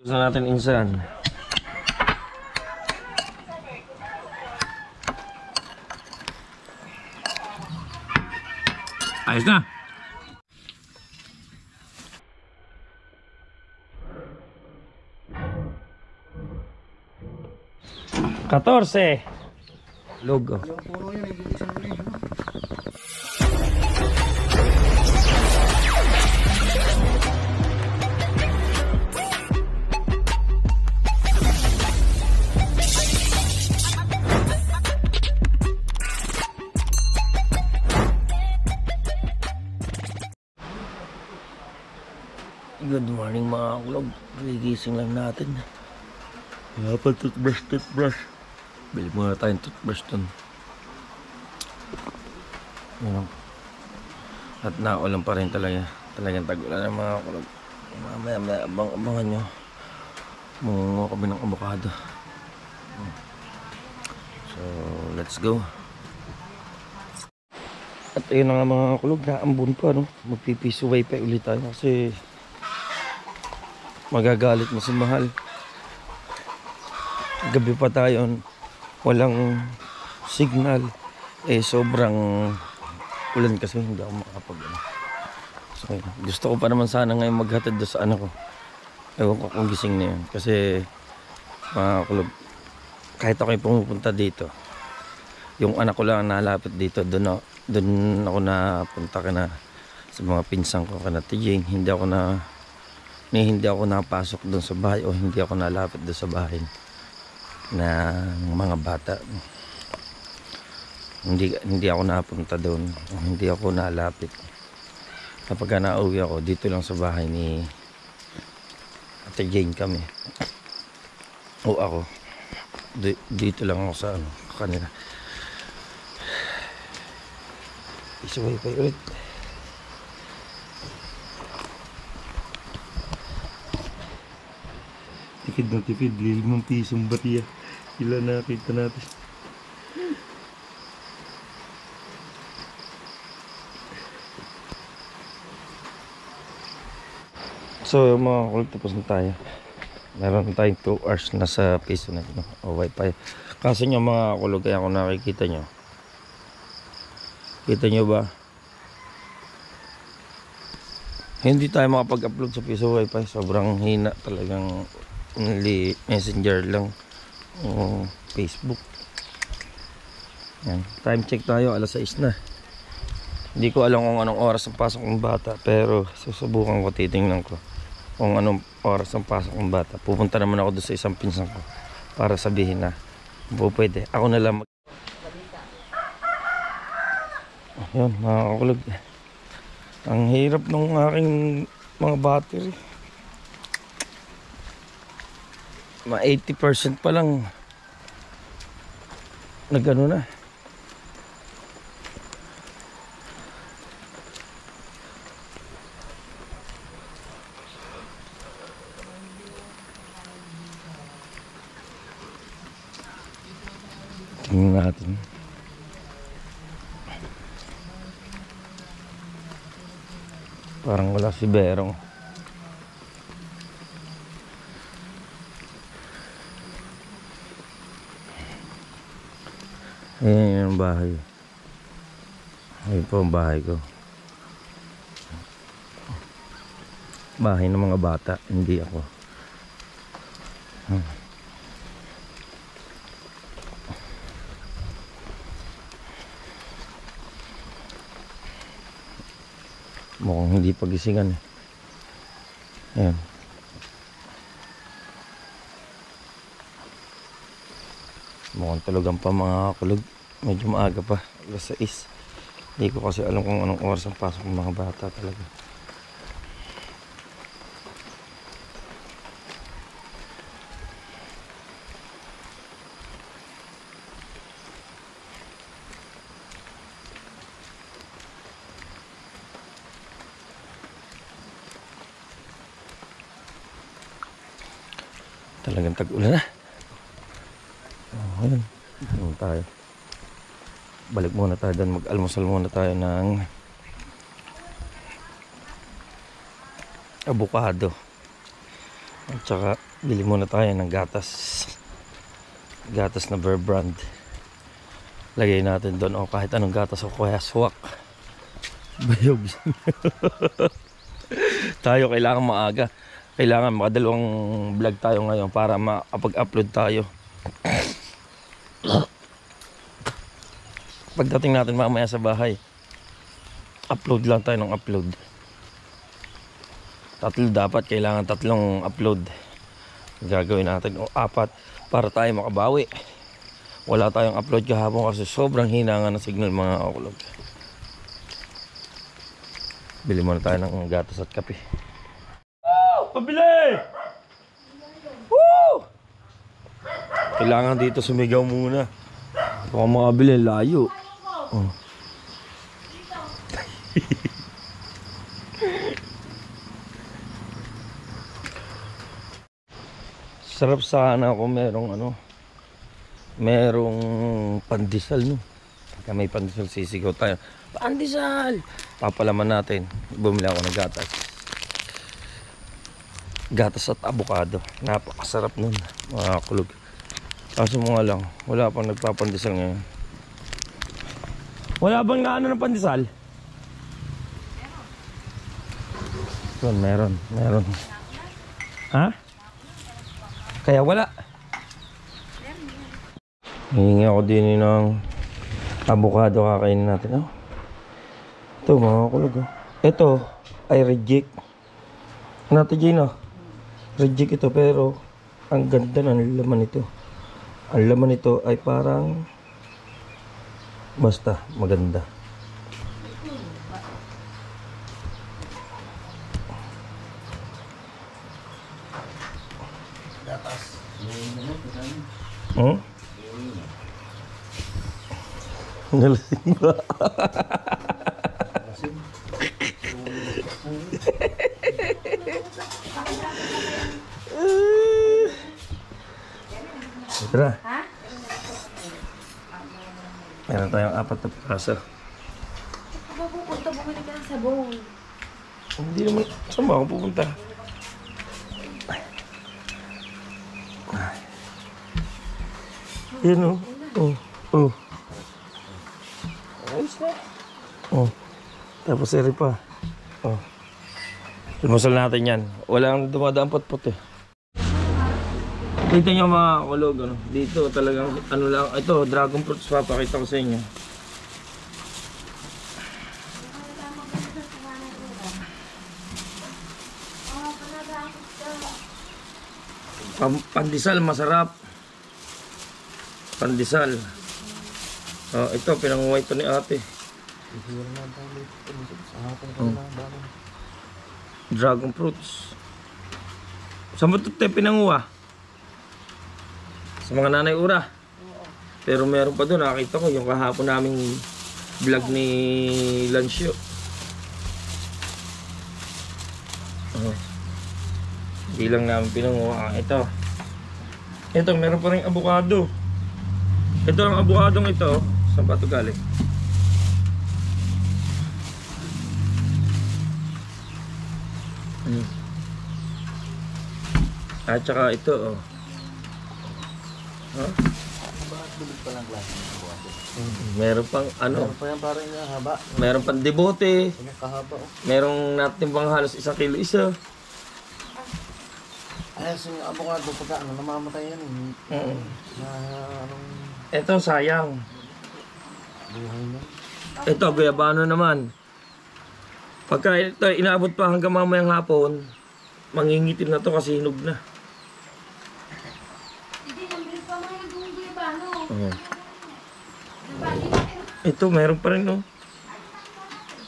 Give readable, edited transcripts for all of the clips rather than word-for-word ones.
Gusto natin insan. Ayos na. Katorse. Logo. Good morning mga kulog. Gigising lang natin. Dapat toothbrush. Bili muna tayong toothbrush dun. Yan. At naulan pa rin talaga. Talagang tag-ulan ng mga kulog. Mamaya abangan nyo. Mungo kami ng avocado. So let's go. At ayun na nga mga kulog. Naambun pa no. Magpipisuway pa ulit tayo kasi magagalit mo si Mahal. Gabi pa tayo, walang signal. Sobrang ulan kasi hindi ako makapag so, gusto ko pa naman sana ngayon maghatid doon sa anak ko. Ewan ko kung gising na yun. Kasi mga kulog, kahit ako'y pumupunta dito, yung anak ko lang ang nalapit dito. Doon ako napunta ka na sa mga pinsang ko, kana Tijing. Hindi ako napasok doon sa bahay o hindi ako nalapit doon sa bahay ng mga bata. Hindi ako napunta doon o hindi ako nalapit. Kapag nauwi ako dito lang sa bahay ni Ate Jane kami o ako dito lang ako sa kanila. Isuway pa ulit. Tipid na tipid, 5 pisong batiya. Ilan nakita natin. So mga kulit, tapos na tayo. Meron tayong 2 hours na sa piso na no? O wifi. Kasi nyo mga kulog, kaya kung nakikita nyo, kita nyo ba, hindi tayo makapag-upload sa piso wifi. Sobrang hina talagang. Only messenger lang o Facebook. Yan. Time check tayo, alas 6 na. Hindi ko alam kung anong oras ang pasok ng bata, pero susubukan ko, titingnan ko kung anong oras ang pasok ng bata. Pupunta naman ako doon sa isang pinsan ko para sabihin na pwede ako na lang Ayun mga kakulog, ang hirap ng aking mga battery. 80% pa lang nagano na. Tingnan natin. Parang wala si Berong. Ayan yung bahay. Ayun po ang bahay ko. Bahay ng mga bata, hindi ako. Mukhang hindi pagisingan eh. Ayan. Mukhang tulugan pa mga kulog. Medyo maaga pa, alas 6. Hindi ko kasi alam kung anong oras ang pasok ng mga bata talaga. Talagang tag-ulan na. Ayun, ayun tayo. Balik muna tayo doon, mag-almusal muna tayo ng avocado at saka Bili muna tayo ng gatas. Gatas na Bear Brand. Lagay natin doon o kahit anong gatas o kaya swak. Bayog. Tayo kailangan maaga. Kailangan makadalawang vlog tayo ngayon para makapag-upload tayo. Pagdating natin mamaya sa bahay, upload lang tayo ng upload. Dapat kailangan 3 upload. Gagawin natin o 4 para tayo makabawi. Wala tayong upload kahapon kasi sobrang hina nga ng signal mga kakulog. Bili muna tayo ng gatas at kape. Woo! Pabili! Woo! Kailangan dito sumigaw muna. Baka makabili, layo. Oh. Sarap sana kung merong pandesal, no? Pagka may pandesal, sisigaw tayo. Pandesal! Papalaman natin. Bumili ako ng gatas. Gatas at avocado. Napakasarap nun, mga kulog. Kaso mo nga lang, wala pang nagpapandesal ngayon. Wala bang naano ng pandesal? Meron. Ha? Kaya wala. Hihingi ako din ng avocado, kakainin natin. Oh. Ito mga kulog. Oh. Ito ay reject. Natin Gino. Reject ito pero ang ganda ng laman nito. Ang laman nito ay parang basta maganda. Nalasing ba? Tara. Meron tayong 4 na piraso. Ako pupunta, bumili ka ng sabon. Hindi naman. Saan ba ako pupunta? Yan o. Oh. Ayos na. Oh. Tapos eri pa. Oh. Lumusal natin yan. Walang dumadaan pot-pot eh. Kita nyo mga kulog, ano? Dito talagang ano lang. Ito, dragon fruits, papakita ko sa inyo. Pandesal, masarap. Pandesal. Oh, ito, pinanguway ito ni ate. Dragon fruits. Saan mo ito pinanguha? Sa mga nanay ura. Pero meron pa doon, nakakita ko yung kahapon naming vlog ni Lancio. Hindi lang namin pinanguha. Ito, meron pa rin avocado. Ito ang avocadong ito. Saan pa ito galing? At saka ito, oh. Huh? Meron pang ano? Meron pa yan parang haba. Meron pang debote. Kahaba oh. Merong natimbang halos 1 kilo isa. Ay, yung avocado pagka namamatay yan. Ito sayang. Buhay na. Ito guyabano naman. Pagka ito inaabot pa hanggang mamayang hapon, mangingitim na to kasi hinog na. Ito meron pa rin, no?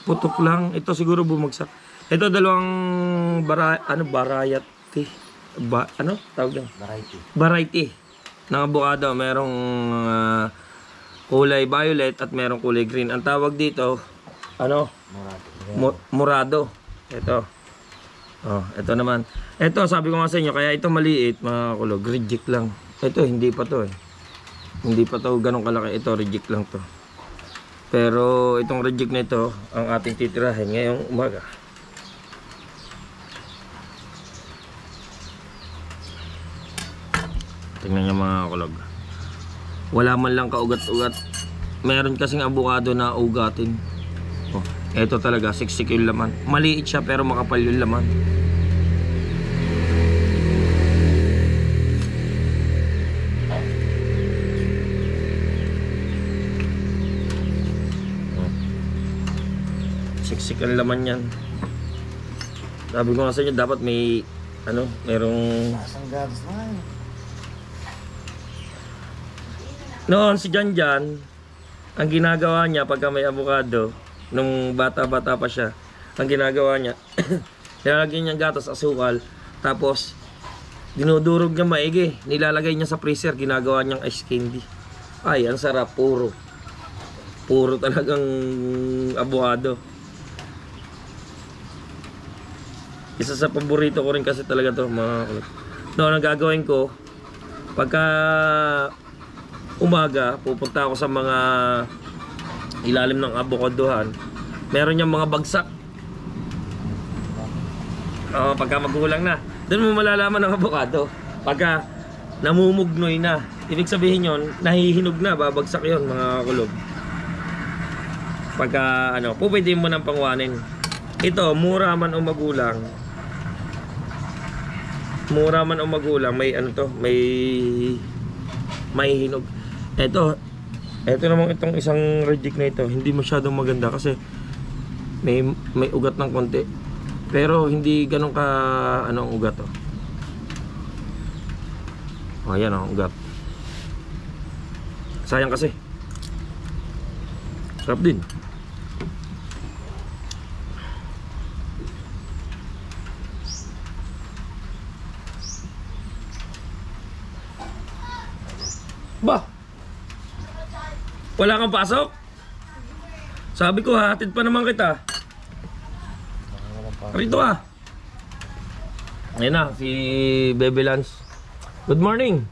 Putok lang. Ito siguro bumagsak. Ito dalawang variety. Ano tawag yan? Variety ng avocado. Merong kulay violet at merong kulay green. Ang tawag dito, ano? Murado. Ito. Oh, ito naman. Ito sabi ko nga sa inyo, kaya ito maliit, mga kulog, reject lang. Ito hindi pa to eh. Hindi pa to ganun kalaki. Ito reject lang to. Pero itong reject na ito ang ating titirahin ngayong umaga. Tingnan niyo mga kulog. Wala man lang kaugat-ugat. Meron kasing avocado na ugatin. Oh, ito talaga, siksik yung laman. Maliit siya pero makapal yung laman. Oh. Siksik ang laman yan. Sabi ko nga sa inyo, dapat may merong... Lasang gatas na yun. Noon si Janjan, ang ginagawa niya pagka may avocado, nung bata-bata pa siya, ang ginagawa niya, nilalagyan niya gatas, asukal, tapos dinudurog niya maigi, nilalagay niya sa freezer, ginagawa niyang ice candy. Ay, ang sarap, puro talagang avocado. Isa sa paborito ko rin kasi talaga to, mga kulot. Noon ang gagawin ko, pagka umaga, pupunta ako sa mga ilalim ng avocadohan. Meron yung mga bagsak. Pagka magulang na, doon mo malalaman ng avocado. Pagka namumugnoy na, ibig sabihin yon, nahihinog na, babagsak yon mga kulog. Pagka pupwede mo ng pangwanin. Ito, mura man o magulang. Mura man o magulang, may may hinog. Ito namang itong isang reject na ito, hindi masyadong maganda kasi may ugat ng konti. Pero hindi ganun ka ang ugat ayan ugat. Sayang kasi. Sarap din. Ba? Wala kang pasok? Sabi ko, hatid pa naman kita. Rito ka. Ayan na, si Baby Lance. Good morning.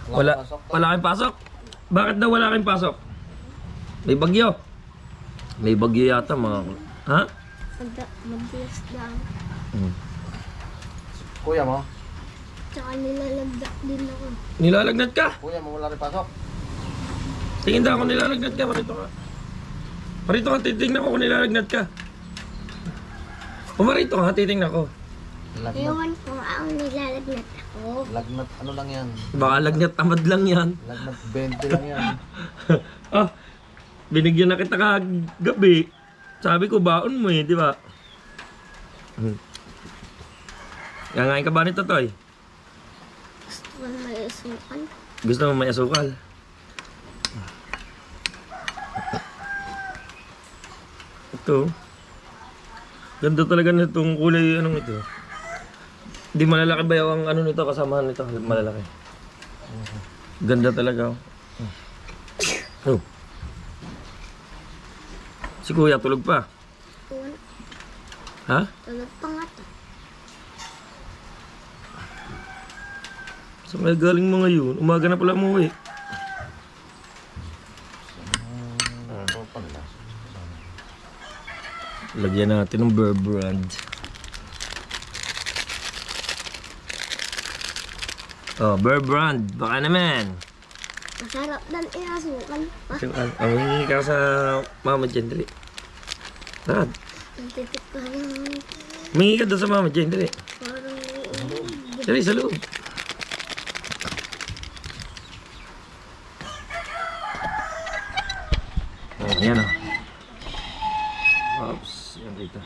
Wala kang pasok? Bakit daw wala kang pasok? May bagyo. May bagyo yata mga... Ha? Magbilas lang. Kuya mo? Tsaka nilalagdak din ako. Nilalagnat ka? Kuya mo wala rin pasok? Tingin daw ako nilalagnat ka. Parito ka. Parito ka, titignan ko kung nilalagnat ka. Pumarito ka, titignan ko. Lagnat. Ewan ko ang nilalagnat ako. Lagnat ano lang yan? Baka lagnat tamad lang yan. Lagnat 20 lang yan. Binigyan na kita kagabi. Sabi ko, baon mo di ba? Kangain ka ba nito, Toy? Gusto ko na may asukan. Gusto mo may asukal? Ito. Ganda talaga nitong kulay ito. Di malalaki ba yung nito, kasamahan nito? Malalaki. Ganda talaga. Oh. Si Kuya tulog pa. Ha? Tulog pa nga to. Saan kaya galing mga yun? Umaga na pala umuwi. Lagyan natin ng Bear Brand. Bear Brand. Baka naman. Masarap dan asukan. Hingi ka sa Mama Jen, dali. Tara. Titik ko lang. Hingi ka doon sa Mama Jen, dali. Parang Dali, sa loob. Ayan Oops, yan dito.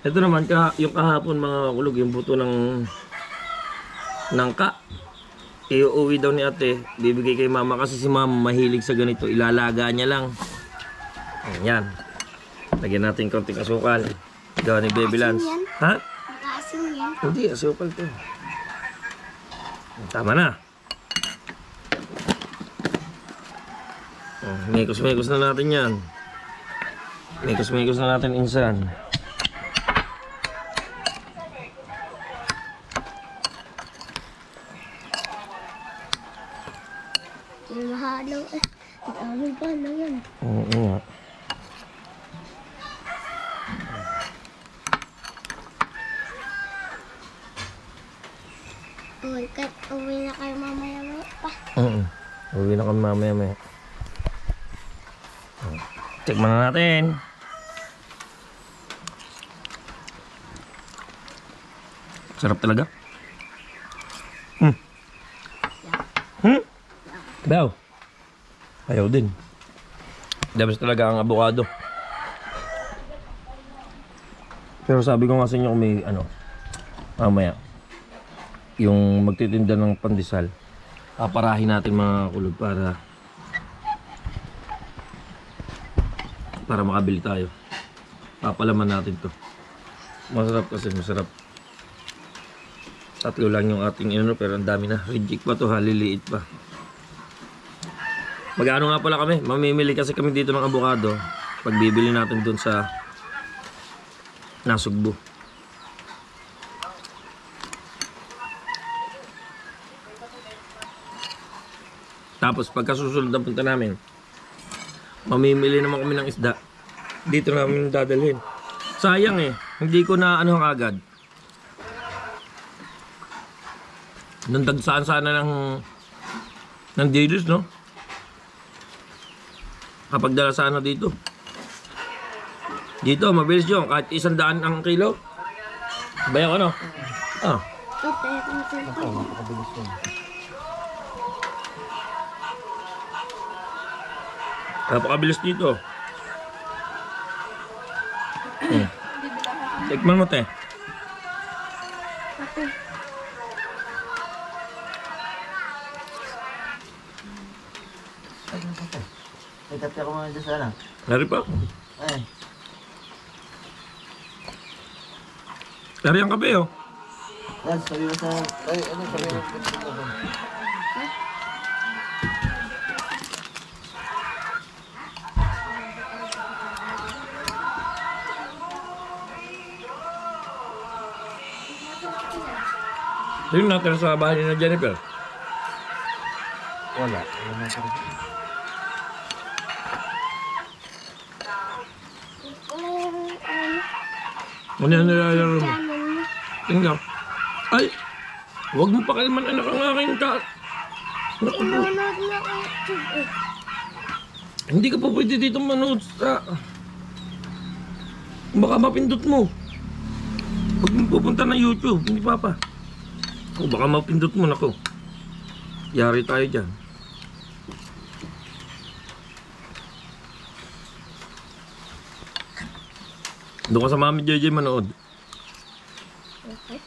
Ito naman, yung kahapon mga kulog, yung buto ng nangka. Iuwi daw ni ate, bibigay kay mama kasi si mama mahilig sa ganito. Ilalaga niya lang. Ayan. Lagyan natin konting asukal. Gawa ni Baby Lance. Ha? nakaasim yan. Hindi, asukal to. Tama na. Mekos-mekos na natin yan. Mekos-mekos na natin insan. Mahalo eh. Dami pa na yan. Oo nga. Uy, kahit uwi na kayo mamaya pa. Uwi na kami mamaya. Tikman na natin. Sarap talaga. Bayaw. Ayaw din. Dabas talaga ang avocado. Pero sabi ko nga sa inyo kung may mamaya yung magtitinda ng pandesal, paparahin natin mga kulog para makabili tayo. Papalaman natin to. Masarap kasi, masarap. 3 lang yung ating pero ang dami na. Reject pa to, haliliit pa. Mag-ano nga pala kami, mamimili kasi kami dito ng avocado. Pagbibili natin dun sa Nasugbu. Tapos pagka susunod na punta namin, mamimili naman kami ng isda. Dito namin dadalhin. Sayang hindi ko na agad. Nung dagsaan sana ng dealers, no? Kapag dala sana dito. Dito, mabilis yun. Kahit 100 ang kilo. Bayaw ano? Okay, Ako, napakabilis yun. Napakabilis dito. Tikman mo, te. Okay. Ay, nasa. Ay, tapi ako mga dyan sana. Lari pa. Ay. Lari ang kape, oh. Yan, sabi mo sa... Ay, sabi mo sa... Yung natira sa bahay ni na Jennifer. Wala. Wala na ito. Ano yan nilalaro mo? Channel mo. Tingnan. Ay! Huwag mo pakalman anak ang aking ka. Nanonood na ako YouTube Hindi ka pa pwede dito manood sa... Baka mapindot mo. Huwag mo pupunta ng YouTube. Hindi papa. O baka mapindot mo, nako. Yari tayo dyan. Doon ka sa Mami JJ manood. Okay.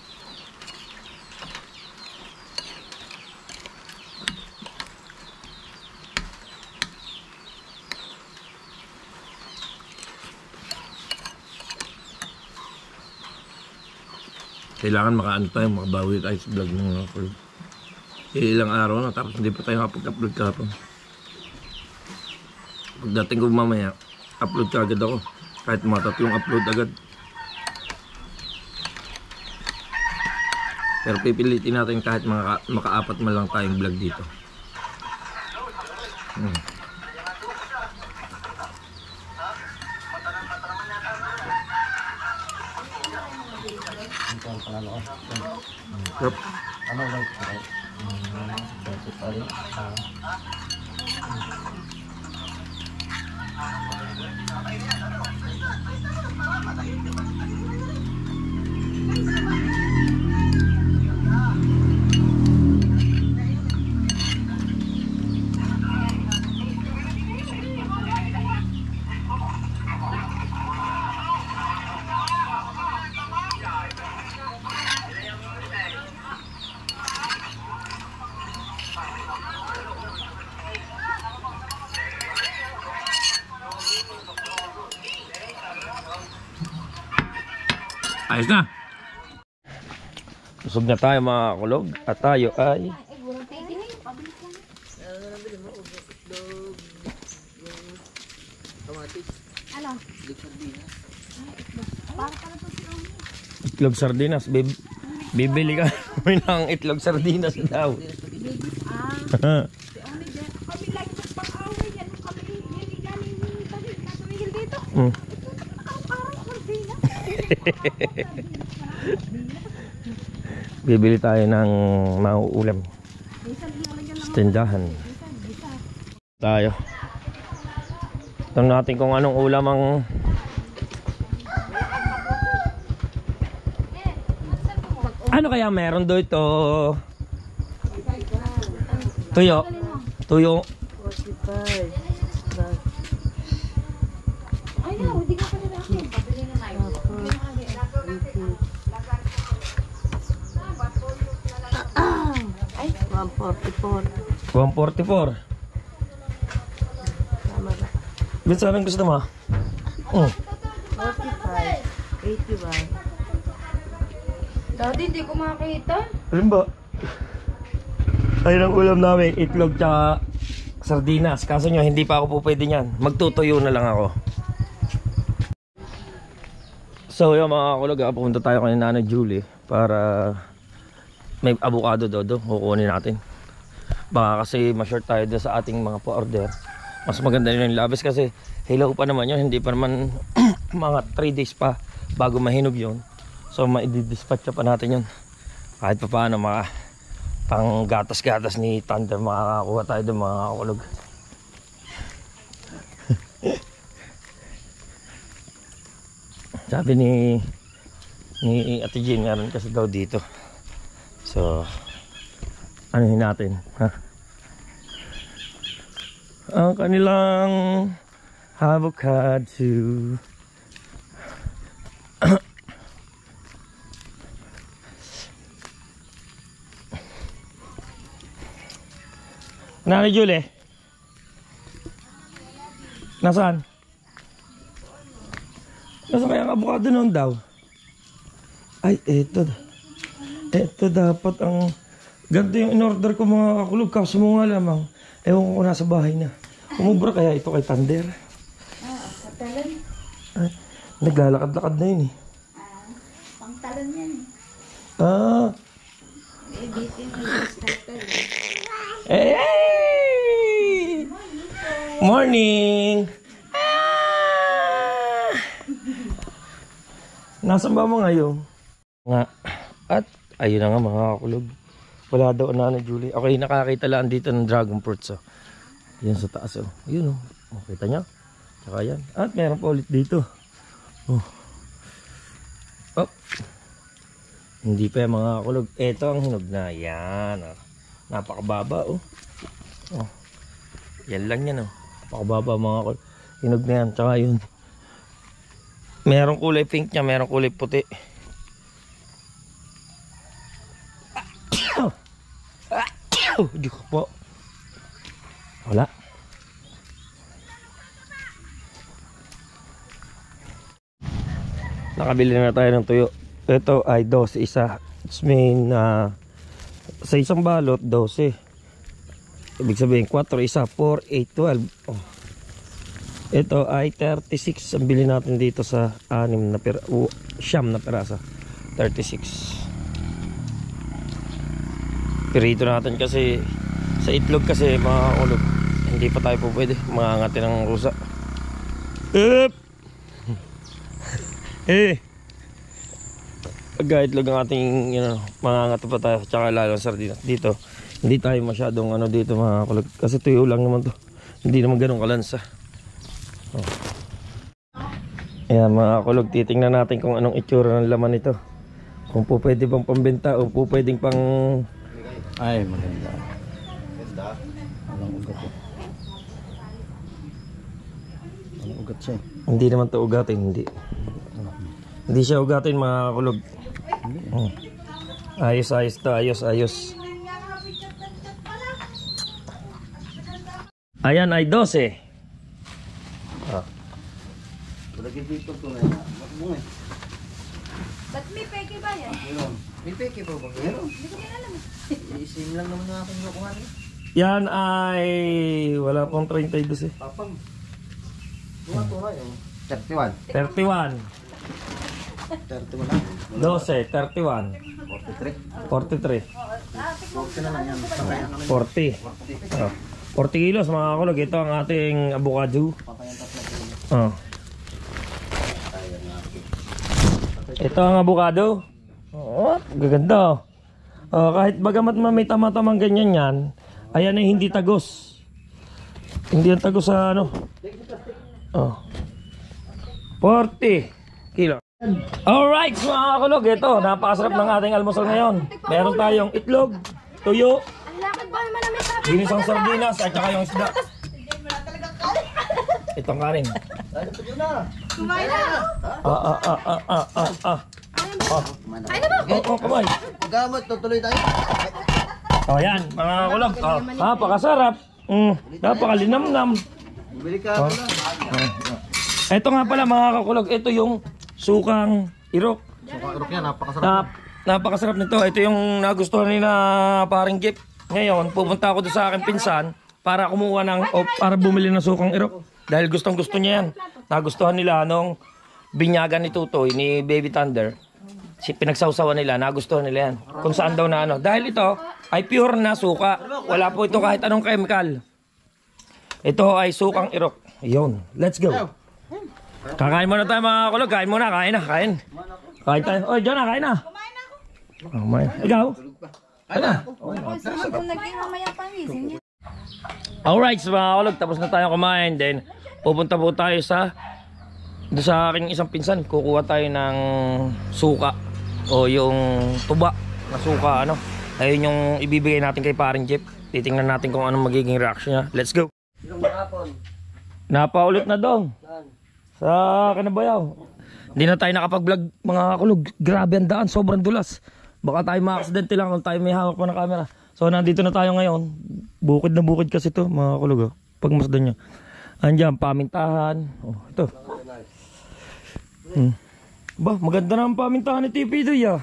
Kailangan makaano tayo, makabawi tayo sa vlog ng mga kulog. Ilang araw na, tapos hindi pa tayo kapag-upload kahapon. Pagdating ko mamaya, upload ka agad ako. Kahit mga 3 upload agad. Pero pipilitin natin kahit maka-4 man lang tayong vlog dito. Ito ang panalo ko. Yup. Ano ba ito? Ito tayo. Ayos na. Busog na tayo mga kulog. At tayo ay... Ano? Itlog sardinas. Bibili ka namin ng itlog sardinas daw. Kami lang yung pang-away yan. Kami yan galing tumigil dito. Ang parang sardinas. Bibili tayo ng mauulam sa tindahan. Tayo. Tanong natin kung anong ulam ang ano kaya meron doon ito? Tuyo. Tuyo. Ayaw, hindi ka pa nila akin. Pabili na tayo. 144. 144. Ba't saan ang gusto mo? 45. 81. Daddy, hindi ko makita. Alin ba? Ayun ang ulam namin, itlog tsaka sardinas. Kaso nyo, hindi pa ako po pwede niyan. Magtutuyo na lang ako. So yun mga kulog, pupunta tayo kay Nanay Julie para may avocado dodo, kukunin natin. Baka kasi ma-short tayo doon sa ating mga pa-order. Mas maganda yun yung labis kasi hilaw pa naman yun, hindi pa naman mga 3 days pa bago mahinog yun. So ma-dispatch pa natin yun. Kahit pa paano pang gatas-gatas ni Thunder makakakuha tayo doon mga kulog. Sabi ni Ate Jean, meron kasi daw dito. So anuhin natin, ha? Ang kanilang avocado. Nanay Julie, nasaan? Nasaan kaya ang avocado noon daw? Ay, eto. Eto dapat ang ganito yung in-order ko mga kakulog. Kaso mo nga lamang, ewan ko nasa bahay na. Umubra kaya ito kay Thunder? Talon. Ay, naglalakad-lakad na yun eh. Pang talon yan. Ah. Hey! Morning! Ah! Nasaan ba mo ngayon? Nga. At ayun na nga mga kakulog. Wala daw Nanay Julie. Okay, nakakita lang dito ng dragon fruits. Oh. Yan sa taas. Oh. Yun oh. Oh, kita nyo? Tsaka yan. At meron pa ulit dito. Oh. Oh. Hindi pa yung mga kakulog. Ito ang hinog na. Yan. Oh. Napakababa oh. Oh. Yan lang yan oh. Napakababa mga kakulog. Hinog na yan. Tsaka yun. Merong kulay pink niya. Merong kulay puti. Di ko po. Wala. Nakabili na tayo ng tuyo. Ito ay 12 isa. It's mean sa isang balot 12. Ibig sabihin 4 isa, 4, 8, 12. Oh. Ito ay 36 ang bili natin dito sa 6 na siyam na pirasa. 36. Pirito natin kasi sa itlog kasi mga ulog. Hindi pa tayo po pwede. Mangangati ng rusa. Pagka itlog ang ating mangangati pa tayo. Tsaka lalo sardinas dito. Hindi tayo masyadong dito mga kulog. Kasi tuyo lang naman to. Hindi naman ganun kalansa. Oh. Ayan mga kulog. Titingnan natin kung anong itsura ng laman nito. Kung po pwede bang pambenta o po pwedeng pang... Ay, maganda. Maganda. Walang ugat eh. Walang ugat siya. Hindi naman to ugatin, hindi. Hindi siya ugatin mga kulog. Oh. Ayos, ayos to, ayos, ayos. Ayan ay 12. Ah. Lagi dito to na yan. Makbungay. Ba't may peke ba yan? May peke pa ba? Meron. Hindi ko alam. Iisim lang naman yung aking nakuhan eh. Yan ay wala pong 32 eh. Papang. Mga tunay yung 31. 31. 31 lang. 12, 31. 43. 43. 40 na lang yan. Patayan kami. 40. Oh. 40 kilos mga kulog. Ito ang ating avocado. Patayan tatlo. Oh. Ito ang avocado. Oh, gaganda. Kahit bagamat may tama-tamang ganyan yan, ayan ay hindi tagos. Hindi yan tagos sa ano. 40 kilo. Alright, mga kakulog, ito, napakasarap ng ating almusal ngayon. Meron tayong itlog, tuyo, Ang lakad ba naman namin sa ginisang sardinas, at saka yung isda. Itong kanin. kumain na. Ay na ba? Kamay. Gamot, tutuloy tayo. Yan, mga kakulog. Napakasarap. Napakalinamnam. Bili ka. Ito nga pala mga kakulog, ito yung sukang irok. Sukarok yan, napakasarap. Napakasarap nito. Ito yung nagustuhan ni na paring Jeep. Ngayon, pupunta ako doon sa aking pinsan para kumuha para bumili ng sukang irok. Dahil gustong gusto niya yan. Nagustuhan nila nung binyagan ni Tutoy, ni Baby Thunder. Pinagsawsawan nila, nagustuhan nila yan. Kung saan daw na ano. Dahil ito ay pure na suka. Wala po ito kahit anong chemical. Ito ay sukang irok. Yun. Let's go. Kakain muna tayo mga kulog. Kain muna. Kain na. Kain. Kain tayo. Oy, John na. Kain na. Kumain na. Ikaw? Kain na. Alright, so mga kulog. Tapos na tayo kumain. Then, pupunta po tayo sa aking isang pinsan. Kukuha tayo ng suka. O yung tuba na suka. Ano. Ayun yung ibibigay natin kay paring Jeep. Titingnan natin kung anong magiging reaction niya. Let's go. Napaulit na dong. Sa Kanabayaw. Hindi na tayo nakapag-vlog mga kakulog. Grabe ang daan, sobrang dulas. Baka tayo ma-aksidente lang kung tayo may hawak pa ng camera. So nandito na tayo ngayon. Bukid na bukid kasi to mga kakulog. Pag masdan nyo. Andiyan, pamintahan. Ito. Ba, maganda na ang pamintahan ni TP doy ah.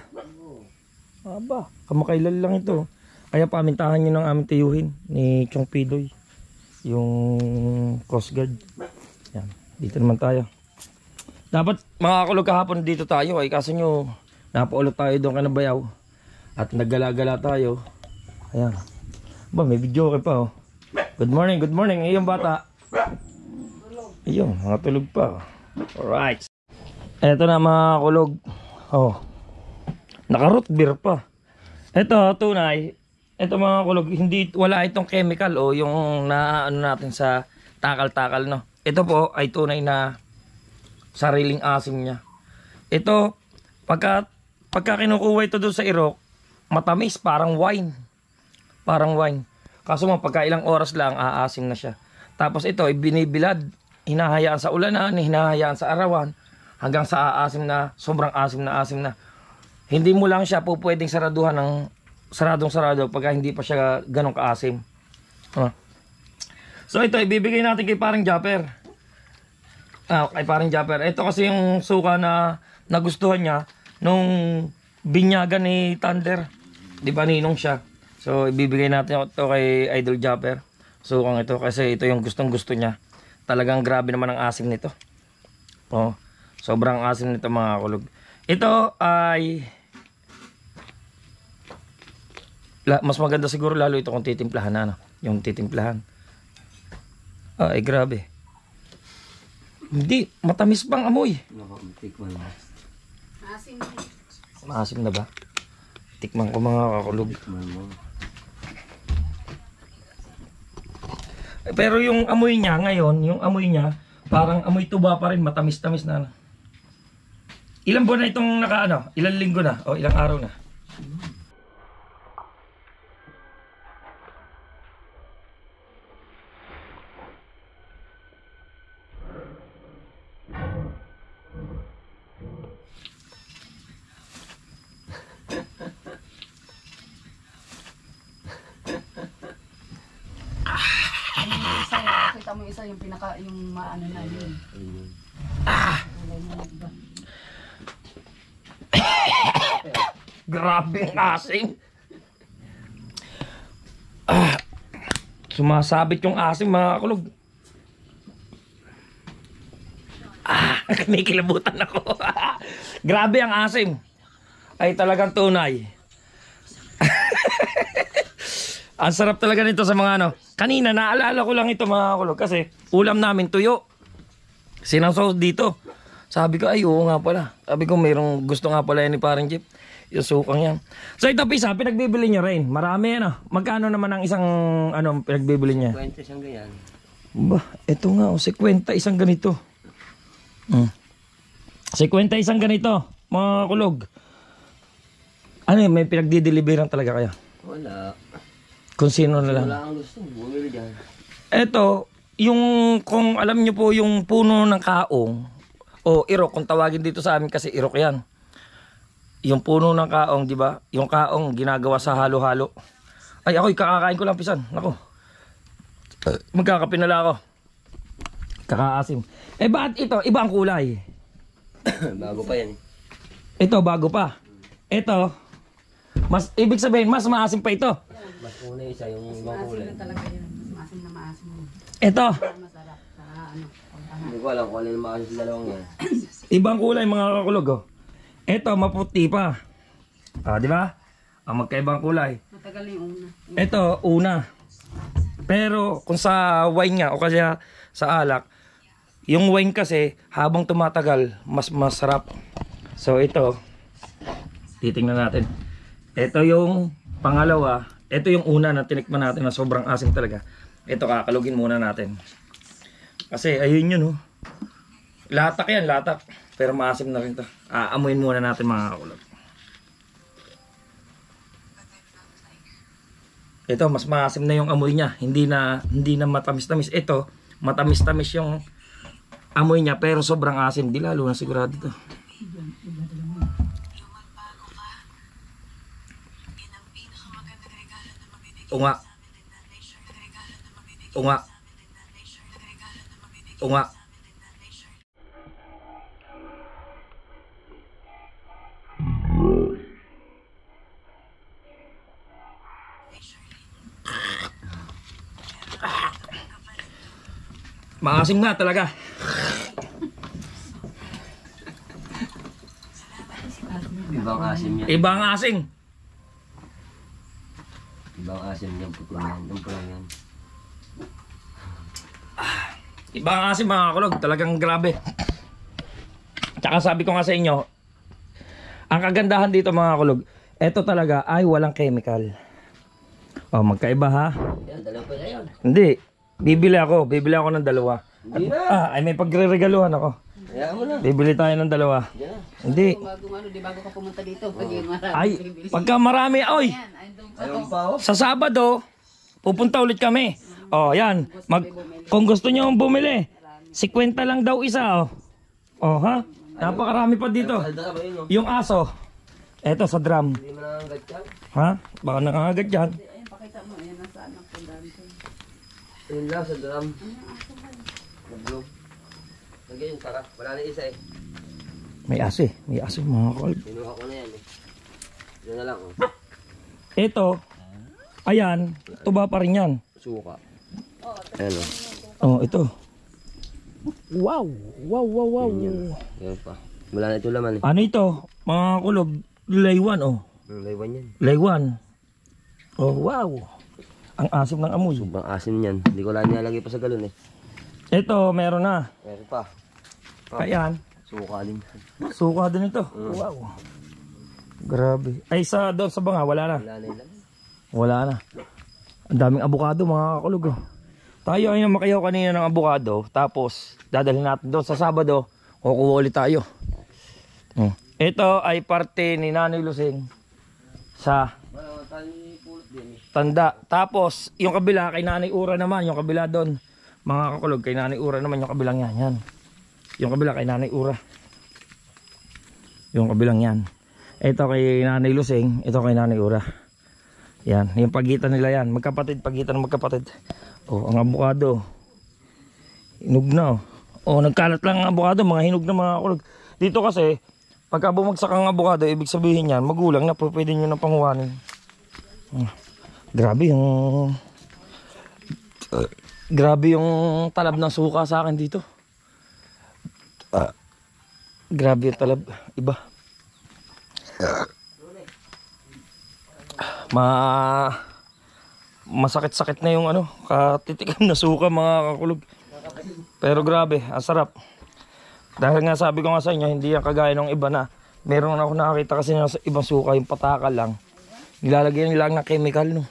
Aba, kamakailan lang ito. Kaya pamintahan nyo ng aming tiyuhin ni Chong Pidoy. Yung Coast Guard. Yan. Dito naman tayo. Dapat mga kakulog kahapon dito tayo ay kasi nyo napaulot tayo doon Kanabayaw. At naggala-gala tayo. Ayan. Ba, may video ka pa oh. Good morning, good morning. Iyong bata. Iyong, mga tulog pa. Alright. Eto na mga kakulog. Oh. Naka-root beer pa. Ito, tunay. Ito mga kakulog, wala itong chemical o yung naano natin sa takal-takal no. Ito po ay tunay na sariling asim niya. Ito, pagka kinukuha ito doon sa irok, matamis, parang wine. Parang wine. Kaso mga pagka ilang oras lang, aasim na siya. Tapos ito, binibilad, hinahayaan sa ulanan, hinahayaan sa arawan, hanggang sa aasim na, sobrang asim na. Hindi mo lang siya po pwedeng saraduhan ng saradong-sarado pagka hindi pa siya ganong kaasim. So ito, ibibigay natin kay paring Japper. Kay paring Japper. Ito kasi yung suka na nagustuhan niya nung binyagan ni Thunder. Di ba ninong siya? So ibibigay natin ito kay Idol Japper. Sukang ito kasi ito yung gustong-gusto niya. Talagang grabe naman ang asim nito. Sobrang asim nito mga kulog. Ito ay mas maganda siguro lalo ito kung titimplahan na, no? Yung titimplahan. Ay grabe. Hindi, matamis pang amoy. Maasim na ba? Tikman ko mga kakulog. Pero yung amoy niya ngayon, yung amoy niya parang amoy tuba pa rin, matamis-tamis na. Ilang buwan na itong ilang linggo na o ilang araw na? Kita mo isa yung maano na yun. Grabe ang asim. Sumasabit yung asim mga kulog. May kilabutan ako. Grabe ang asim. Ay talagang tunay. Ang sarap talaga nito sa mga Kanina naalala ko lang ito mga kulog kasi ulam namin tuyo. Sinawsaw dito Sabi ko, ay oo nga pala. Sabi ko, mayroong gusto nga pala yan ni parang Jeep. Yung sukang yan. So ito pisa, pinagbibili niya rin. Marami yan. Magkano naman ang isang pinagbibili niya? 20 siyang ganyan. Ba, ito nga, 50 isang ganito. 50 isang ganito, mga kulog. Ano yun, may pinagdideliveran talaga kaya? Wala. Kung sino na lang. Wala ang gusto. Bumili dyan. Ito, yung kung alam nyo po yung puno ng kaong o irok, kung tawagin dito sa amin kasi irok yan. Yung puno ng kaong, di ba? Yung kaong ginagawa sa halo-halo. Ay, ako, kakakain ko lang pisan. Nako. Magkakapinala ako. Kakaasim. Eh, bakit ito? Iba ang kulay. Bago pa yan eh. Ito, bago pa. Ito, mas, ibig sabihin, mas maasim pa ito. Mas una isa yung ibang Maasim kulay. na talaga yan. Mas maasim na maasim. Ito, Masarap sa ano. pagtanga. Hindi ko alam kung ano yung makasya sa dalawang yan. ibang kulay mga kakulog. Oh. Ito, maputi pa. Ah, di ba? Ang magkaibang kulay. Matagal na yung una. Ito, una. Pero kung sa wine nga o kaya sa alak, yung wine kasi habang tumatagal, mas masarap. So ito, titingnan natin. Ito yung pangalawa. Ito yung una na tinikman natin na sobrang asim talaga. Ito, kakalugin muna natin. Kasi ayun yun, oh. Latak yan, latak. Pero maasim na rin to. Aamuin muna natin mga kakulog. Ito, mas maasim na yung amoy niya. Hindi na matamis-tamis. Ito, matamis-tamis yung amoy niya pero sobrang asim. Di lalo na sigurado ito. Unga. Unga. Unga. Maasim nga talaga. Ibang asim yan. Ibang asing. Ibang asim yan. Putol yan. Yung pulang yan. Ibang asim mga kulog. Talagang grabe. Tsaka sabi ko nga sa inyo, ang kagandahan dito mga kulog, eto talaga ay walang chemical. Oh, magkaiba ha? Yan, dalawa pa yan. Hindi. Bibili ako ng dalawa. Hindi na. Ay may pagre-regaluhan ako. Hayaan mo na. Bibili tayo ng dalawa. Yan. Hindi. Bago ka pumunta dito. Pag yung marami. Ay, pagka marami, oy, Yan, andun pa. Ayun pa oh. sa Sabado, pupunta ulit kami. Oh, yan. Kung gusto nyo bumili, 50 lang daw isa, oh. Oh, ha? Napakarami pa dito. Halda ba yun oh. Yung aso, eto sa drum. Hindi mo na ang gatyan. Ha? Baka nakakagat dyan. Ayun, pakita mo. Ayan, nasaan ang pundahan ko. Ayun lang sa drum. Nag-vlog. Lagyan yung para. Wala na isa eh. May aso eh. May aso mga kol. Pinuha ko na yan eh. Diyan na lang oh. Ito, ayan, tuba pa rin yan. Suka. Ayan oh. Oh, ito. Wow! Wow, wow, wow. Ayan pa. Wala na ito laman eh. Ano ito? Mga kulog, laywan, oh. Laywan yan. Laywan. Oh, wow. Ang asim ng amoy. Sobrang asim yan. Hindi ko lang nilalagay pa sa galon eh. Ito, meron na. Meron pa. Ayan. Suka din. Suka din ito. Wow. Grabe. Ay, doon sa banga, wala na. Wala na ilan. Wala na. Ang daming abukado, mga kakulog. Oh. Tayo ay makayaw kanina ng abukado. Tapos, dadalhin natin doon sa Sabado. Kukuha ulit tayo. Ito ay parte ni Nanay Lusing sa tanda. Tapos, yung kabila kay Nanay Ura naman. Yung kabila doon. Mga kakulog, kay Nanay Ura naman. Yung kabilang yan. Yan. Yung kabila kay Nanay Ura. Yung kabilang yan. Ito kay Nanay Lusing. Ito kay Nanay Ura. Yan. Yung pagitan nila yan. Magkapatid. Pagitan ng magkapatid. Oh, ang abukado. Hinog na. Oh, nagkalat lang ang abukado. Mga hinog na mga kulog. Dito kasi, pagka bumagsak ang abukado, ibig sabihin yan, magulang na. Pwede nyo na panguhanin. Grabe yung... grabe yung talab ng suka sa akin dito. Grabe yung talab. Iba. Masakit-sakit na yung katitikim na suka mga kakulog. Pero grabe, ang sarap. Dahil nga sabi ko nga sa inyo, hindi yan kagaya ng iba na meron ako nakakita kasi sa ibang suka yung patakal lang. Nilalagyan lang ng chemical, no.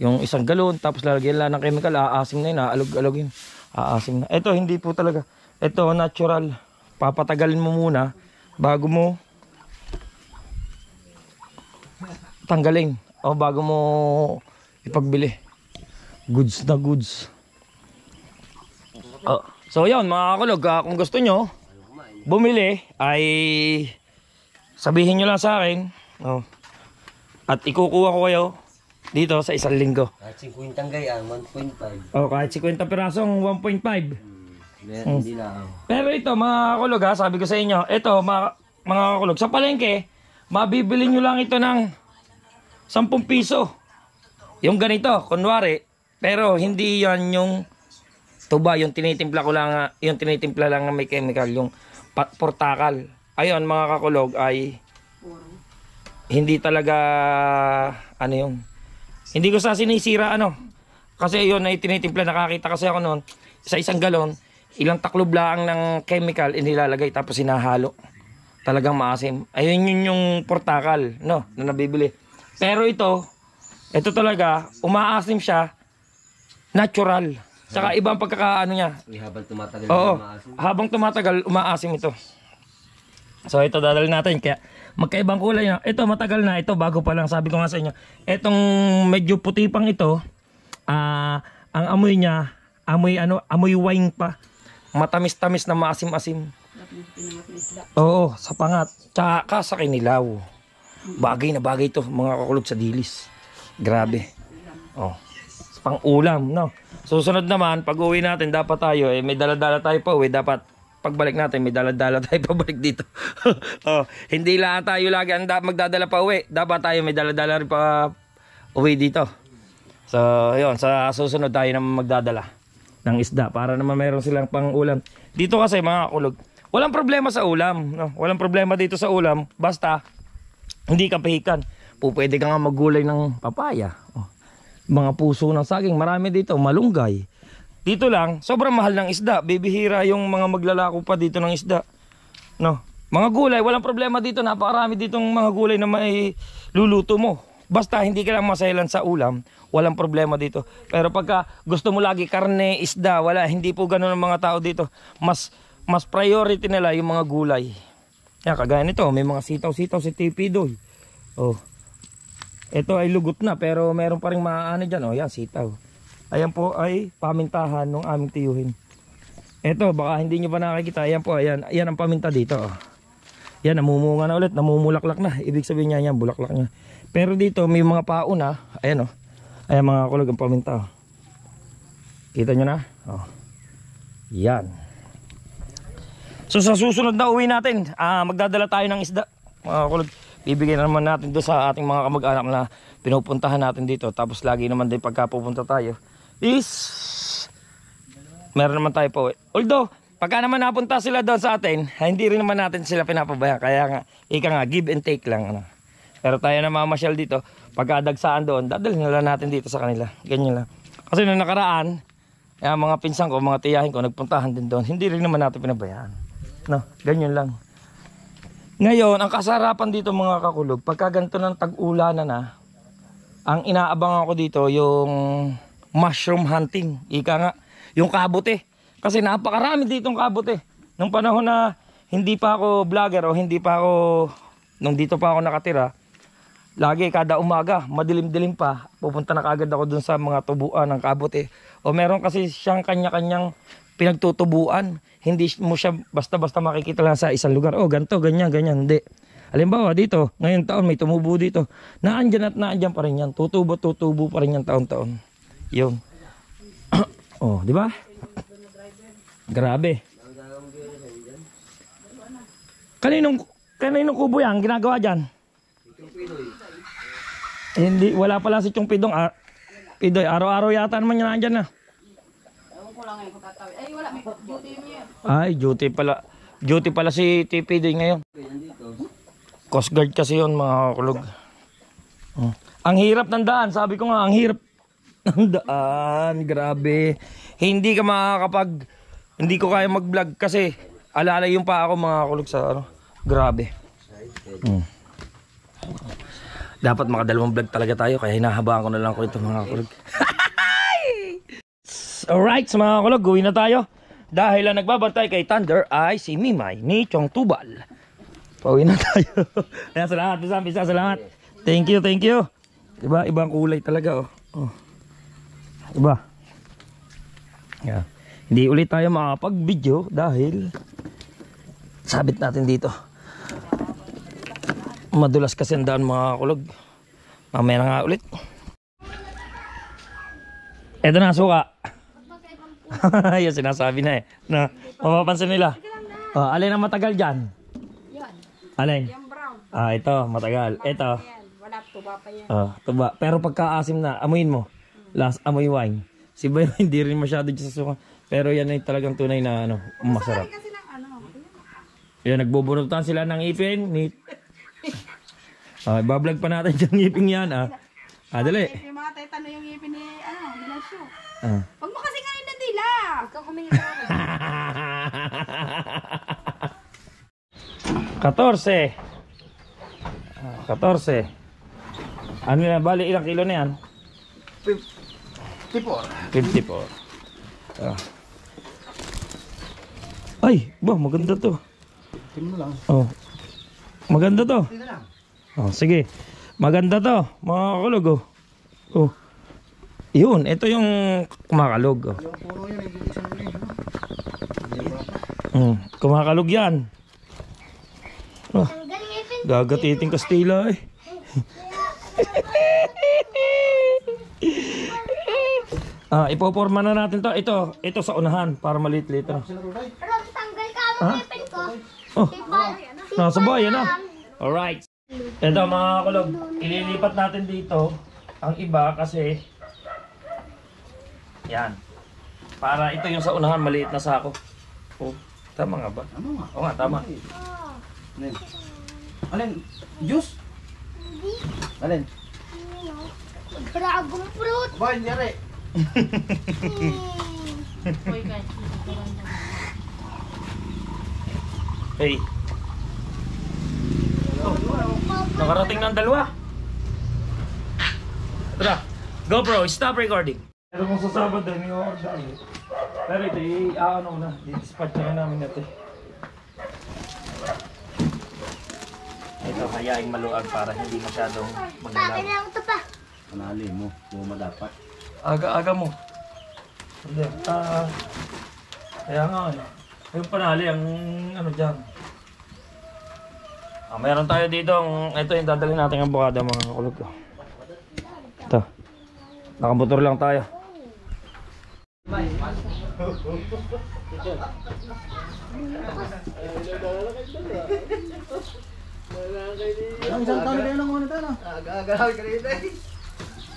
Yung isang galon, tapos lalagyan lang ng chemical, aasim na yun, aalog-alogin. Aasim na. Ito, hindi po talaga. Ito, natural. Papatagalin mo muna bago mo tanggalin. O bago mo ipagbili. Goods na goods. Oh. So yun mga kakulog, kung gusto nyo bumili ay sabihin nyo lang sa akin. Oh. At ikukuha ko kayo dito sa isang linggo. Kahit 50 gayaan, 1.5. Oh, kahit 50 pirasong 1.5. Hindi lang. Pero ito mga kakulog ha, sabi ko sa inyo, ito mga kakulog, sa palengke, mabibili nyo lang ito ng 10 piso. Yung ganito, kunwari, pero hindi yan yung tuba, yung tinitimpla ko lang, yung tinitimpla lang na may chemical, yung portakal. Ayun mga kakulog ay hindi talaga, ano yun, hindi ko sa sinisira ano. Kasi yun ay tinitimpla, nakakita kasi ako noon, sa isang galon, ilang taklob lang ng chemical inilalagay tapos hinahalo. Talagang maasim. Ayun yun yung portakal, no, na nabibili. Pero ito talaga, umaasim siya, natural. Tsaka ibang pagkakaano niya. Habang tumatagal Oo, maasim. habang tumatagal, umaasim ito. So ito dadalhin natin, kaya magkaibang kulay na. Ito matagal na, ito bago pa lang, sabi ko nga sa inyo. Itong medyo puti pang ito, ang amoy niya, amoy wine pa. Matamis-tamis na maasim-asim. Oo, sa pangat. Tsaka sa kinilaw. Bagay na bagay ito, mga kakulog sa dilis. Grabe. Oh, pang ulam, no? Susunod naman, pag uwi natin, dapat tayo, may dala-dala tayo pa uwi. Dapat, pagbalik natin, may dala-dala tayo pabalik dito. Oh, hindi lang tayo lagi ang magdadala pa uwi. Dapat tayo may dala-dala rin pa uwi dito. So, yun, sa susunod tayo naman magdadala ng isda para naman mayroon silang pang ulam. Dito kasi, mga kulog, walang problema sa ulam, no? Walang problema dito sa ulam, basta hindi ka pahikan. Pwede ka nga maggulay ng papaya. Oh. Mga puso ng saging, marami dito, malunggay. Dito lang, sobrang mahal ng isda. Bibihira yung mga maglalako pa dito ng isda. No. Mga gulay, walang problema dito. Napakarami ditong mga gulay na may luluto mo. Basta hindi ka lang masayalan sa ulam, walang problema dito. Pero pagka gusto mo lagi karne, isda, wala. Hindi po ganun ang mga tao dito. Mas priority nila yung mga gulay. Yan, kagaya nito, may mga sitaw-sitaw si Tipidoy. Oh. Ito ay lugot na pero meron pa ring maaano dyan. O yan, sitaw. Ayan po ay pamintahan ng aming tiyuhin. Ito, baka hindi nyo pa nakikita. Ayan po, ayan ang paminta dito. O. Yan, namumunga na ulit. Namumulaklak na. Ibig sabihin niya, yan, bulaklak niya. Pero dito, may mga pao na. Ayan o. Ayan mga kulog ang paminta. O. Kita nyo na? O. Yan. So sa susunod na uwi natin, magdadala tayo ng isda. Mga kulog. Bibigyan naman natin doon sa ating mga kamag-anak na pinupuntahan natin dito. Tapos lagi naman din pagka pupunta tayo is meron naman tayo po. Although, pagka naman napunta sila doon sa atin, hindi rin naman natin sila pinapabayaan. Kaya nga, ika nga, give and take lang. Ano. Pero tayo na mamasyal dito, pagka dagsaan doon, dadalhin na natin dito sa kanila. Ganyan lang. Kasi nung nakaraan, mga pinsan ko, mga tiyahin ko, nagpuntahan din doon. Hindi rin naman natin pinabayaan. No, ganyan lang. Ngayon, ang kasarapan dito mga kakulog, pagka ganito ng tag-ulanan na, ang inaabangan ko dito yung mushroom hunting. Ika nga, yung kabote. Kasi napakarami ditong kabote. Nung panahon na hindi pa ako vlogger o hindi pa ako, nung dito pa ako nakatira, lagi kada umaga, madilim-dilim pa, pupunta na kagad ako dun sa mga tubuan ng kabote. O meron kasi siyang kanya-kanyang pinagtutubuan. Hindi mo siya basta-basta makikita lang sa isang lugar. Oh, ganito, ganyan, ganyan. Hindi. Halimbawa dito, ngayon taon may tumubo dito. Naandyan at naandyan pa rin yan. Tutubo pa rin yan taon-taon. Yun. Oh, di ba? Grabe. Kaninong kubo yan? Ginagawa dyan? Hindi, wala pala si Chong Pidong. Pidoy, araw-araw yata naman yan naandyan na. Ay, wala. May duty niya. Ay, duty pala. Duty pala si TPD ngayon. Coast Guard kasi yun mga kulog. Ang hirap ng daan. Sabi ko nga, ang hirap ng daan. Grabe. Hindi ka makakapag... Hindi ko kaya mag-vlog kasi Alala yung pa ako mga kulog sa ano. Grabe. Dapat makadalawang vlog talaga tayo kaya hinahabaan ko na lang ko ito mga kulog. Alright, sa mga kulog, gawin na tayo. Dahil ang nagbabantay kay Thunder ay si Mimay ni Chong Tubal. Pauwi na tayo. Ayan, salamat. Bisa, salamat. Thank you, thank you. Diba, ibang kulay talaga, oh. Oh. Diba? Yeah. Hindi ulit tayo makapag-video dahil sabit natin dito. Madulas kasi ang daan mga kulog. Mamaya na nga ulit. Eto na, suka. Yung sinasabi na eh. Na, mapapansin nila. Oh, alin ang matagal dyan? Alin? Yung brown. Ito, matagal. Ito. Ayan, wala tuba pa yan. Tuba. Pero pagkaasim na, amuin mo. Last, amoy wine. Si Bayo hindi rin masyado dyan sa suka. Pero yan ay talagang tunay na ano, masarap. Kasi ng ano. Yan, nagbubunutan sila ng ipin. Ibablog pa natin yung ipin yan. Dali. Yung mga tetano yung ipin ni, Binasyo. Ah. Huwag mo kasi ngayon na dila. Huwag kang humingi 14. 14. Ano na, bali ilang kilo na yan? 54. Ay, maganda to. Oh. Maganda to. Oh, sige. Maganda to, mga kulog. Oh. Yun, ito yung kumakalog. Kumakalog yan. Gagatiting Kastila eh. Ipoporma na natin to. Ito sa unahan para maliit-liit. Pero tanggal ka ang ipin ko. Oh, nasa bayan na. Alright. Ito mga kulog, ililipat natin dito ang iba kasi yan. Para ito yung sa unahan, maliit na sako. Oh, tama nga ba? Oo nga, tama. Alin? Juice? Alin? Dragon fruit. Ba, hindi rin. Hey. Oh, nakarating ng dalawa. Tara, GoPro, stop recording. Pero kung sa Sabado, may order. Pero ito, ano na, dispatch na namin natin. Ito, hayaing maluag para hindi masyadong Bakit magalaw. lang ito pa? Panali mo, mo dapat. Aga-aga mo. Hindi, kaya nga, yung panali, ang ano dyan. Meron tayo dito, ito yung dadalhin natin ang bukada mga kulog ko. Ito, nakamotor lang tayo.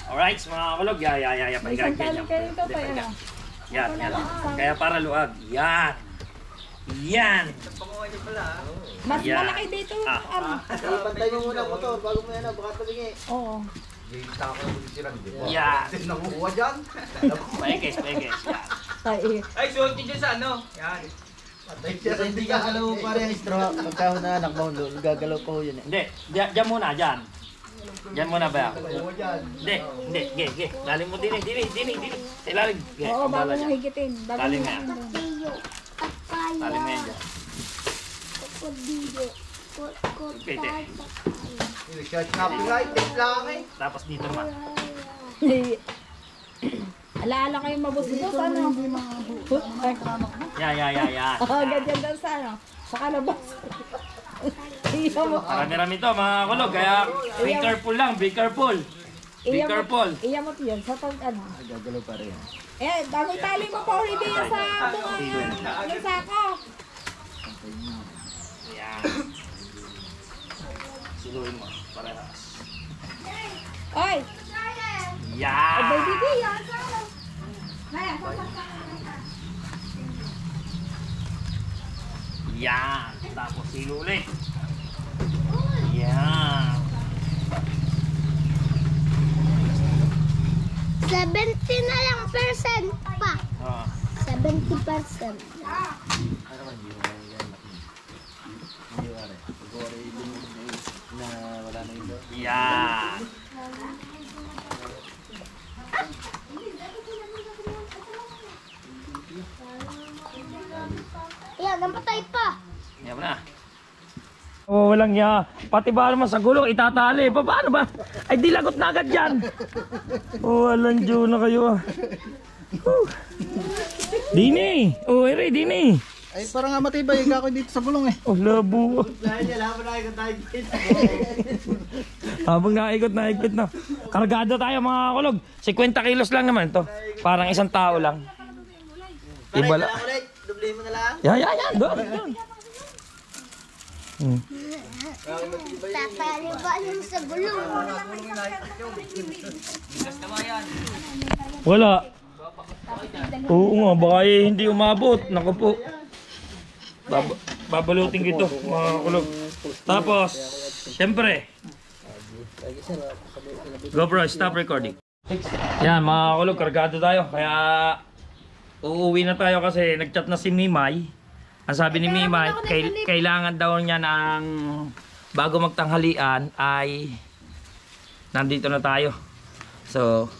Alright, mga kulog, Isang tali kayo ito pa yan. Yan. Kaya para luag. Yan. Mas Yeah. malaki dito. Pantay mo muna motor bago mo yan, baka talingi. Oo. Yan. Nakukuha dyan. Paikis. Yan. Ay, suot niyo dyan sa ano? Yan. Hindi gagalaw pa rin yung straw. Pagkahon na anak mo, gagalaw pa ho yun eh. Hindi, dyan muna, dyan. Dyan muna ba? Oo dyan. Hindi, ge. Lalim mo din. Ilalim. Oo, bago mo higitin. Bago Lalim mo nga. Tiyo. Papaya. Lalim mo yan dyan. Krokodilo. Pwede. Short copyright, lang eh. Tapos dito naman. Alaala kayo mabusbos, ano? Yan. Ganyan daw sa ano? Sa kalabas. Iyo mo. Marami to mga kulog, kaya be careful lang, be careful. Be careful. Iya mo yun sa pag ano. Gagalaw pa rin. Bago itali mo pa hindi yan sa bunga yan. Yung sako. Yan. Siluhin mo, parehas. Oy! Yan. Baby, yan. Yan. Tapos silo ulit. Yan. 70 na lang percent pa. Ah. 70%. Yan. Yan, nampatay pa. Yan na. Oh, walang ya. Pati ba naman sa gulong itatali? Paano ba? Ay di lagot na agad yan. Oh, walang Diyo na kayo. Dini. Oh, ere, Dini. Ay, parang nga matibay. Ako dito sa bulong eh. Oh, labo. Habang naikot na. Kargado tayo mga kulog. 50 kilos lang naman to. Parang isang tao lang. Ibala. Dublihin mo na lang. Yan. Doon. Tatali ba yung sa gulong? Wala. Oo nga, baka hindi umabot. Naku po. Babalutin ko ito, mga kulog. Tapos, syempre. GoPro, stop recording. Yan, mga kulog, kargado tayo. Kaya, uuwi na tayo kasi nagchat na si Mimay. Ang sabi ni Mimay, kailangan daw niya ng bago magtanghalian ay nandito na tayo. So,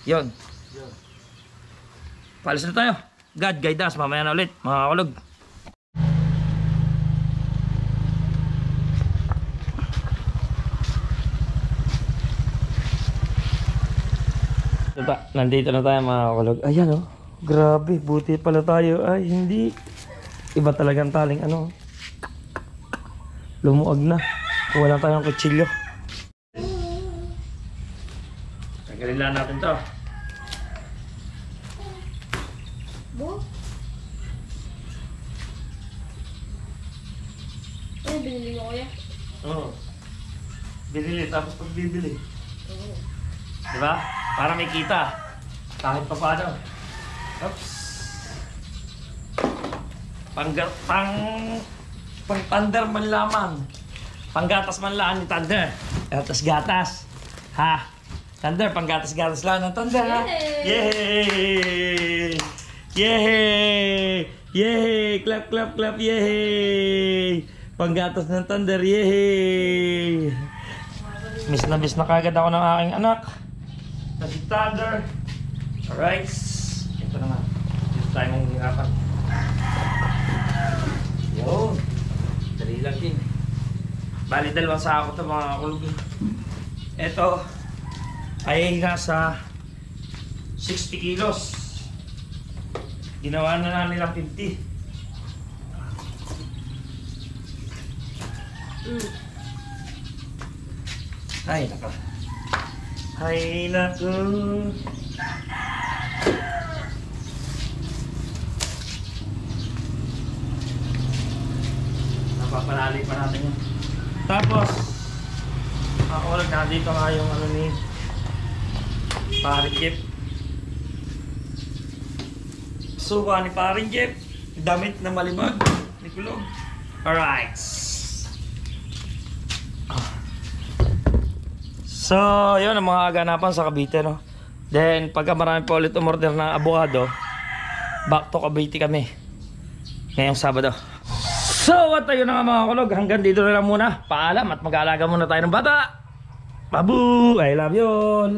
yun. Palis na tayo. God guide us. Mamaya na ulit, mga kulog. Nandito na tayo, mga kulog. Ayan oh. Grabe, buti pala tayo. Ay, hindi. Iba talagang taling ano. Lumuag na. Kuha lang tayong kutsilyo. Tagalin lang natin to. Ano binili mo kuya? Oo. Binili, tapos pag bibili. Diba? Para may kita. Kahit pa paano. Oops. Pang thunder man lamang. Panggatas man lang ni Thunder. Gatas gatas. Ha? Thunder, panggatas-gatas lang ng Thunder ha? Yay! Yay! Yay! Clap, clap, clap! Yay! Panggatas ng Thunder! Yay! Miss na kagad ako ng aking anak. Na si Thunder. Alright. Ito na nga. Dito tayo mong hirapan. Yun. Dali lang din. Bali, dalawang sako ito mga kulog. Ito ay nasa 60 kilos. Ginawa na namin lang 50. Ay, nako. Ay, nako. Napapalali pa natin yan. Tapos, ako lang nandito nga yung ano ni Paring Jeff. Suka ni Paring Jeff. Damit na malimag ni Kulog. Alright. So, yun ang mga ganapan sa Cavite, no? Then, pagka marami pa ulit umorder ng abogado, back to Cavite kami ngayong Sabado. So, at ayun na nga mga kulog, hanggang dito na lang muna. Paalam at mag-aalaga muna tayo ng bata. Babu! I love you all!